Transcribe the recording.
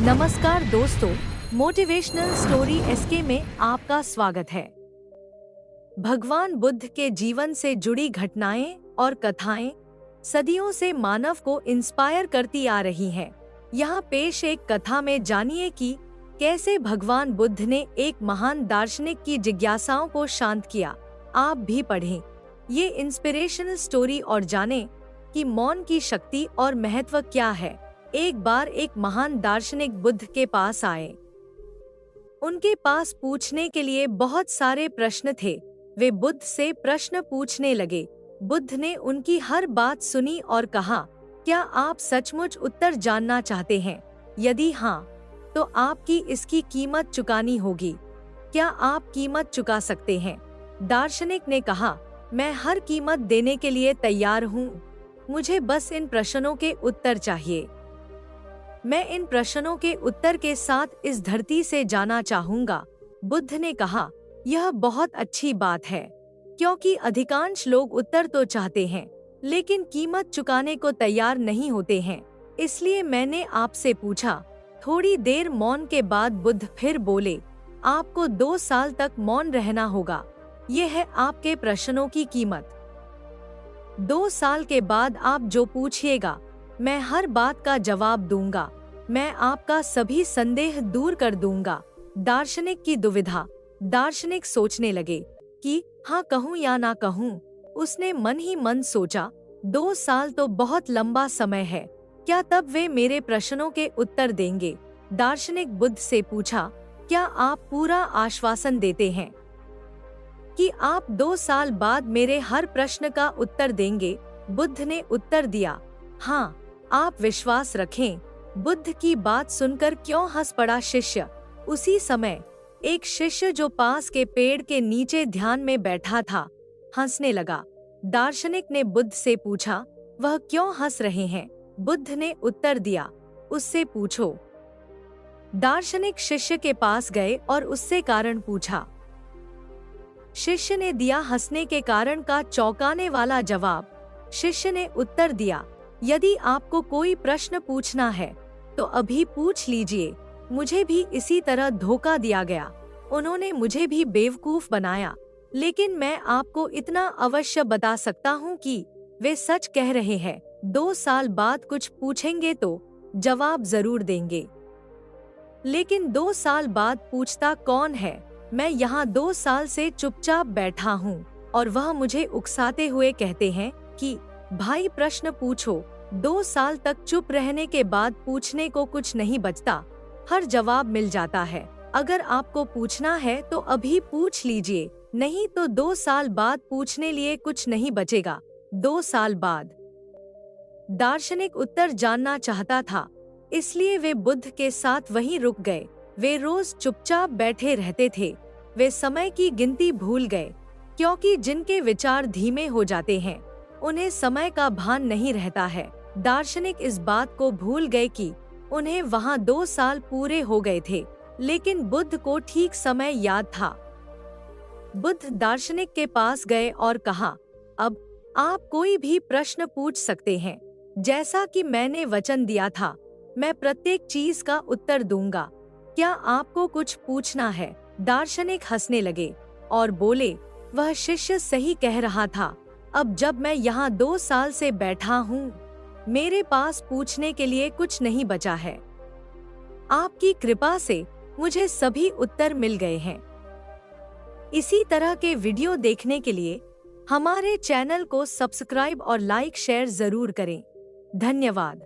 नमस्कार दोस्तों, motivational story SK में आपका स्वागत है। भगवान बुद्ध के जीवन से जुड़ी घटनाएं और कथाएं सदियों से मानव को इंस्पायर करती आ रही हैं। यहाँ पेश एक कथा में जानिए कि कैसे भगवान बुद्ध ने एक महान दार्शनिक की जिज्ञासाओं को शांत किया। आप भी पढ़ें ये इंस्पिरेशनल स्टोरी और जानें कि मौन की शक्ति और महत्व क्या है। एक बार एक महान दार्शनिक बुद्ध के पास आए। उनके पास पूछने के लिए बहुत सारे प्रश्न थे। वे बुद्ध से प्रश्न पूछने लगे। बुद्ध ने उनकी हर बात सुनी और कहा, क्या आप सचमुच उत्तर जानना चाहते हैं? यदि हाँ, तो आपकी इसकी कीमत चुकानी होगी। क्या आप कीमत चुका सकते हैं? दार्शनिक ने कहा, मैं हर कीमत देने के लिए तैयार हूँ। मुझे बस इन प्रश्नों के उत्तर चाहिए। मैं इन प्रश्नों के उत्तर के साथ इस धरती से जाना चाहूँगा। बुद्ध ने कहा, यह बहुत अच्छी बात है, क्योंकि अधिकांश लोग उत्तर तो चाहते हैं, लेकिन कीमत चुकाने को तैयार नहीं होते हैं। इसलिए मैंने आपसे पूछा। थोड़ी देर मौन के बाद बुद्ध फिर बोले, आपको 2 साल तक मौन रहना होगा। ये है आपके प्रश्नों की कीमत। 2 साल के बाद आप जो पूछिएगा, मैं हर बात का जवाब दूंगा। मैं आपका सभी संदेह दूर कर दूंगा। दार्शनिक की दुविधा। दार्शनिक सोचने लगे कि हाँ कहूँ या ना कहूँ। उसने मन ही मन सोचा, 2 साल तो बहुत लंबा समय है। क्या तब वे मेरे प्रश्नों के उत्तर देंगे? दार्शनिक बुद्ध से पूछा, क्या आप पूरा आश्वासन देते हैं कि आप 2 साल बाद मेरे हर प्रश्न का उत्तर देंगे? बुद्ध ने उत्तर दिया, हाँ, आप विश्वास रखें। बुद्ध की बात सुनकर क्यों हंस पड़ा शिष्य। उसी समय एक शिष्य जो पास के पेड़ के नीचे ध्यान में बैठा था, हंसने लगा। दार्शनिक ने बुद्ध से पूछा, वह क्यों हंस रहे हैं? बुद्ध ने उत्तर दिया, उससे पूछो। दार्शनिक शिष्य के पास गए और उससे कारण पूछा। शिष्य ने दिया हंसने के कारण का चौंकाने वाला जवाब। शिष्य ने उत्तर दिया, यदि आपको कोई प्रश्न पूछना है तो अभी पूछ लीजिए। मुझे भी इसी तरह धोखा दिया गया। उन्होंने मुझे भी बेवकूफ बनाया, लेकिन मैं आपको इतना अवश्य बता सकता हूँ कि वे सच कह रहे हैं। 2 साल बाद कुछ पूछेंगे तो जवाब जरूर देंगे, लेकिन 2 साल बाद पूछता कौन है? मैं यहाँ 2 साल से चुपचाप बैठा हूँ और वह मुझे उकसाते हुए कहते हैं कि भाई प्रश्न पूछो। 2 साल तक चुप रहने के बाद पूछने को कुछ नहीं बचता, हर जवाब मिल जाता है। अगर आपको पूछना है तो अभी पूछ लीजिए, नहीं तो 2 साल बाद पूछने लिए कुछ नहीं बचेगा। 2 साल बाद। दार्शनिक उत्तर जानना चाहता था, इसलिए वे बुद्ध के साथ वहीं रुक गए। वे रोज चुपचाप बैठे रहते थे। वे समय की गिनती भूल गए, क्योंकि जिनके विचार धीमे हो जाते हैं उन्हें समय का भान नहीं रहता है। दार्शनिक इस बात को भूल गए कि उन्हें वहां 2 साल पूरे हो गए थे, लेकिन बुद्ध को ठीक समय याद था। बुद्ध दार्शनिक के पास गए और कहा, अब आप कोई भी प्रश्न पूछ सकते हैं। जैसा कि मैंने वचन दिया था, मैं प्रत्येक चीज का उत्तर दूंगा। क्या आपको कुछ पूछना है? दार्शनिक हंसने लगे और बोले, वह शिष्य सही कह रहा था। अब जब मैं यहाँ 2 साल से बैठा हूँ, मेरे पास पूछने के लिए कुछ नहीं बचा है। आपकी कृपा से मुझे सभी उत्तर मिल गए हैं। इसी तरह के वीडियो देखने के लिए हमारे चैनल को सब्सक्राइब और लाइक शेयर जरूर करें। धन्यवाद।